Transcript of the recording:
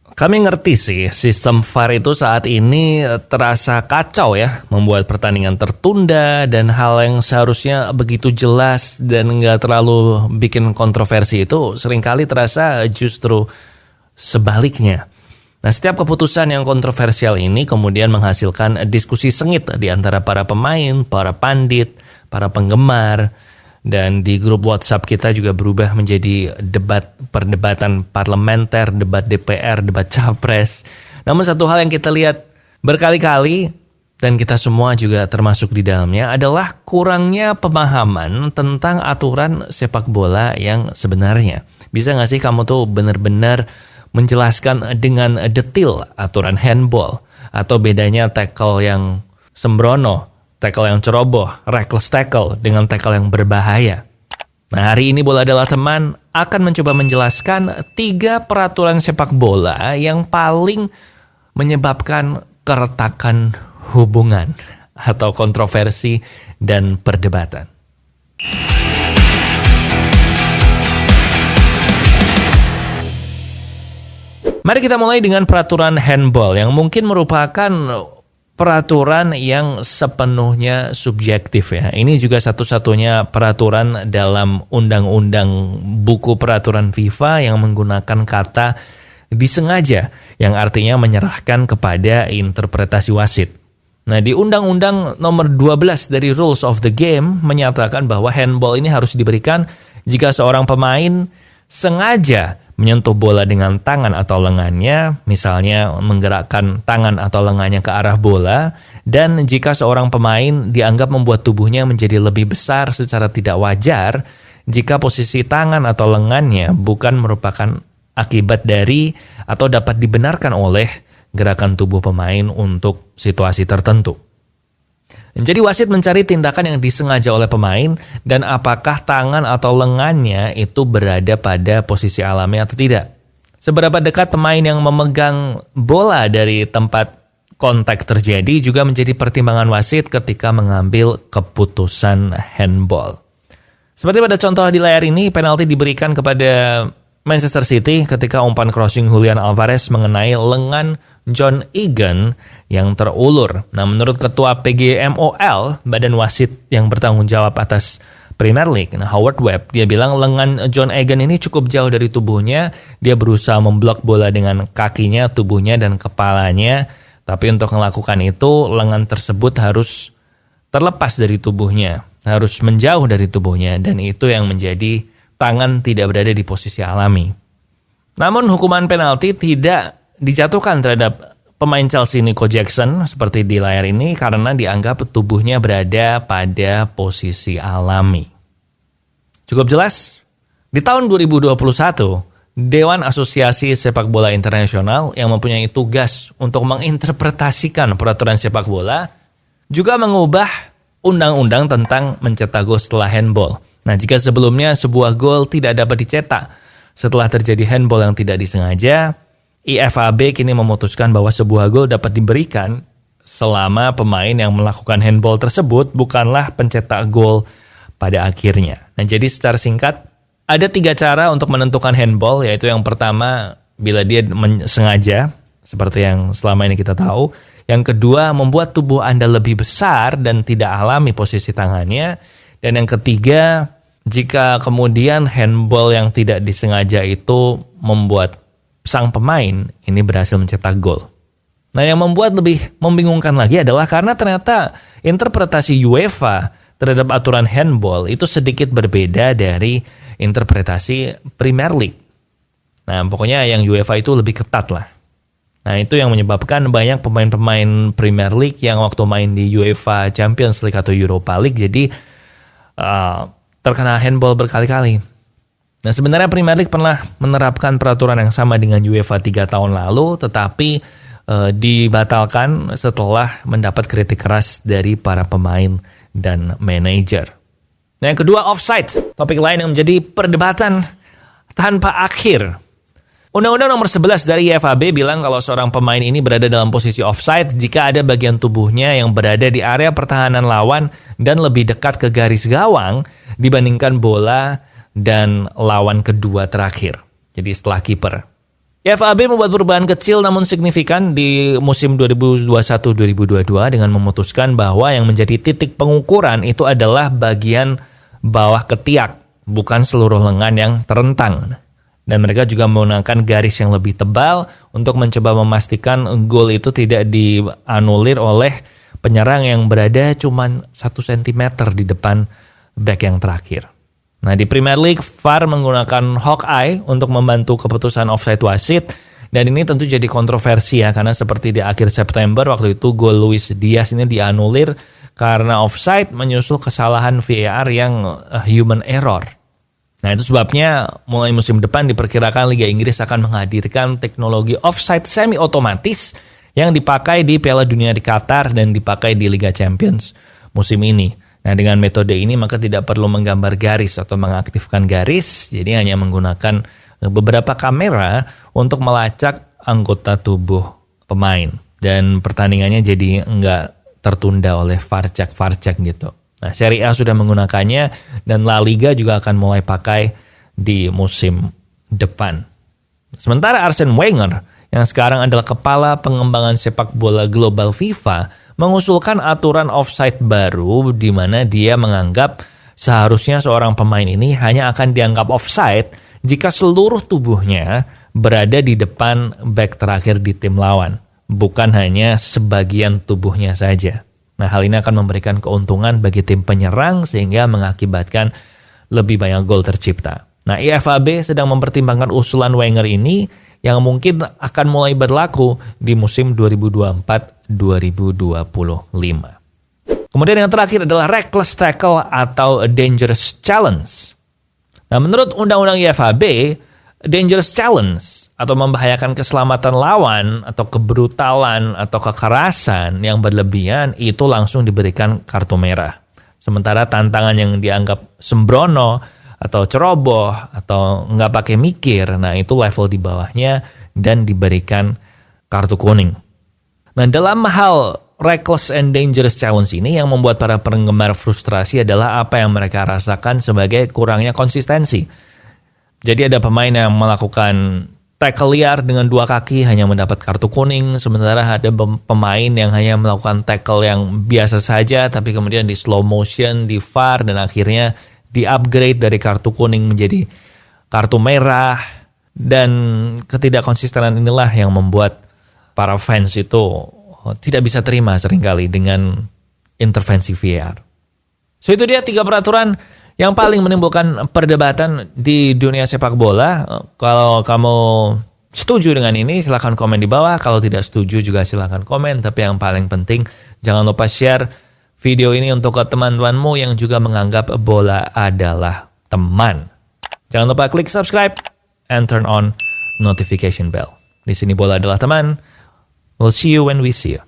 Kami ngerti sih, sistem VAR itu saat ini terasa kacau ya, membuat pertandingan tertunda dan hal yang seharusnya begitu jelas dan nggak terlalu bikin kontroversi itu seringkali terasa justru sebaliknya. Nah, setiap keputusan yang kontroversial ini kemudian menghasilkan diskusi sengit di antara para pemain, para pandit, para penggemar. Dan di grup WhatsApp kita juga berubah menjadi perdebatan parlementer, debat DPR, debat capres. Namun satu hal yang kita lihat berkali-kali dan kita semua juga termasuk di dalamnya adalah kurangnya pemahaman tentang aturan sepak bola yang sebenarnya. Bisa nggak sih kamu tuh benar-benar menjelaskan dengan detail aturan handball atau bedanya tackle yang sembrono, tackle yang ceroboh, reckless tackle dengan tackle yang berbahaya. Nah, hari ini Bola Adalah Teman akan mencoba menjelaskan 3 peraturan sepak bola yang paling menyebabkan keretakan hubungan atau kontroversi dan perdebatan. Mari kita mulai dengan peraturan handball yang mungkin merupakan peraturan yang sepenuhnya subjektif ya. Ini juga satu-satunya peraturan dalam undang-undang buku peraturan FIFA yang menggunakan kata disengaja, yang artinya menyerahkan kepada interpretasi wasit. Nah, di Undang-Undang nomor 12 dari Rules of the Game menyatakan bahwa handball ini harus diberikan jika seorang pemain sengaja menyentuh bola dengan tangan atau lengannya, misalnya menggerakkan tangan atau lengannya ke arah bola, dan jika seorang pemain dianggap membuat tubuhnya menjadi lebih besar secara tidak wajar, jika posisi tangan atau lengannya bukan merupakan akibat dari atau dapat dibenarkan oleh gerakan tubuh pemain untuk situasi tertentu. Jadi wasit mencari tindakan yang disengaja oleh pemain dan apakah tangan atau lengannya itu berada pada posisi alami atau tidak. Seberapa dekat pemain yang memegang bola dari tempat kontak terjadi juga menjadi pertimbangan wasit ketika mengambil keputusan handball. Seperti pada contoh di layar ini, penalti diberikan kepada Manchester City ketika umpan crossing Julian Alvarez mengenai lengan John Egan yang terulur. Nah, menurut Ketua PGMOL, badan wasit yang bertanggung jawab atas Premier League, Howard Webb, dia bilang lengan John Egan ini cukup jauh dari tubuhnya. Dia berusaha memblok bola dengan kakinya, tubuhnya, dan kepalanya. Tapi untuk melakukan itu, lengan tersebut harus terlepas dari tubuhnya, harus menjauh dari tubuhnya, dan itu yang menjadi tangan tidak berada di posisi alami. Namun hukuman penalti tidak dijatuhkan terhadap pemain Chelsea Nico Jackson seperti di layar ini karena dianggap tubuhnya berada pada posisi alami. Cukup jelas? Di tahun 2021, Dewan Asosiasi Sepak Bola Internasional yang mempunyai tugas untuk menginterpretasikan peraturan sepak bola juga mengubah undang-undang tentang mencetak gol setelah handball. Nah, jika sebelumnya sebuah gol tidak dapat dicetak setelah terjadi handball yang tidak disengaja, IFAB kini memutuskan bahwa sebuah gol dapat diberikan selama pemain yang melakukan handball tersebut bukanlah pencetak gol pada akhirnya. Nah, jadi secara singkat, ada 3 cara untuk menentukan handball, yaitu yang pertama, bila dia sengaja, seperti yang selama ini kita tahu. Yang kedua, membuat tubuh Anda lebih besar dan tidak alami posisi tangannya. Dan yang ketiga, jika kemudian handball yang tidak disengaja itu membuat sang pemain ini berhasil mencetak gol. Nah, yang membuat lebih membingungkan lagi adalah karena ternyata interpretasi UEFA terhadap aturan handball itu sedikit berbeda dari interpretasi Premier League. Nah, pokoknya yang UEFA itu lebih ketat lah. Nah, itu yang menyebabkan banyak pemain-pemain Premier League yang waktu main di UEFA Champions League atau Europa League jadi terkena handball berkali-kali. Nah, sebenarnya Premier League pernah menerapkan peraturan yang sama dengan UEFA 3 tahun lalu, tetapi dibatalkan setelah mendapat kritik keras dari para pemain dan manajer. Nah, yang kedua, offside. Topik lain yang menjadi perdebatan tanpa akhir. Undang-Undang nomor 11 dari IFAB bilang kalau seorang pemain ini berada dalam posisi offside jika ada bagian tubuhnya yang berada di area pertahanan lawan dan lebih dekat ke garis gawang dibandingkan bola dan lawan kedua terakhir. Jadi setelah kiper. FAB membuat perubahan kecil namun signifikan di musim 2021-2022 dengan memutuskan bahwa yang menjadi titik pengukuran itu adalah bagian bawah ketiak, bukan seluruh lengan yang terentang. Dan mereka juga menggunakan garis yang lebih tebal untuk mencoba memastikan gol itu tidak dianulir oleh penyerang yang berada cuma 1 cm di depan back yang terakhir. Nah, di Premier League, VAR menggunakan Hawkeye untuk membantu keputusan offside wasit. Dan ini tentu jadi kontroversi ya, karena seperti di akhir September waktu itu gol Luis Diaz ini dianulir karena offside menyusul kesalahan VAR yang human error. Nah, itu sebabnya mulai musim depan diperkirakan Liga Inggris akan menghadirkan teknologi offside semi-otomatis yang dipakai di Piala Dunia di Qatar dan dipakai di Liga Champions musim ini. Nah, dengan metode ini maka tidak perlu menggambar garis atau mengaktifkan garis, jadi hanya menggunakan beberapa kamera untuk melacak anggota tubuh pemain. Dan pertandingannya jadi enggak tertunda oleh VAR-check gitu. Nah, Serie A sudah menggunakannya dan La Liga juga akan mulai pakai di musim depan. Sementara Arsene Wenger yang sekarang adalah kepala pengembangan sepak bola global FIFA mengusulkan aturan offside baru di mana dia menganggap seharusnya seorang pemain ini hanya akan dianggap offside jika seluruh tubuhnya berada di depan back terakhir di tim lawan, bukan hanya sebagian tubuhnya saja. Nah, hal ini akan memberikan keuntungan bagi tim penyerang sehingga mengakibatkan lebih banyak gol tercipta. Nah, IFAB sedang mempertimbangkan usulan Wenger ini yang mungkin akan mulai berlaku di musim 2024-2025. Kemudian yang terakhir adalah reckless tackle atau dangerous challenge. Nah, menurut undang-undang IFAB, dangerous challenge atau membahayakan keselamatan lawan atau kebrutalan atau kekerasan yang berlebihan itu langsung diberikan kartu merah. Sementara tantangan yang dianggap sembrono atau ceroboh atau nggak pakai mikir, nah itu level di bawahnya dan diberikan kartu kuning. Nah, dalam hal reckless and dangerous challenge ini yang membuat para penggemar frustrasi adalah apa yang mereka rasakan sebagai kurangnya konsistensi. Jadi ada pemain yang melakukan tackle liar dengan 2 kaki hanya mendapat kartu kuning, sementara ada pemain yang hanya melakukan tackle yang biasa saja tapi kemudian di slow motion, di VAR dan akhirnya di-upgrade dari kartu kuning menjadi kartu merah. Dan ketidakkonsistenan inilah yang membuat para fans itu tidak bisa terima seringkali dengan intervensi VAR. So itu dia 3 peraturan yang paling menimbulkan perdebatan di dunia sepak bola. Kalau kamu setuju dengan ini silahkan komen di bawah. Kalau tidak setuju juga silahkan komen. Tapi yang paling penting jangan lupa share video ini untuk teman-temanmu yang juga menganggap bola adalah teman. Jangan lupa klik subscribe and turn on notification bell. Di sini bola adalah teman. We'll see you when we see you.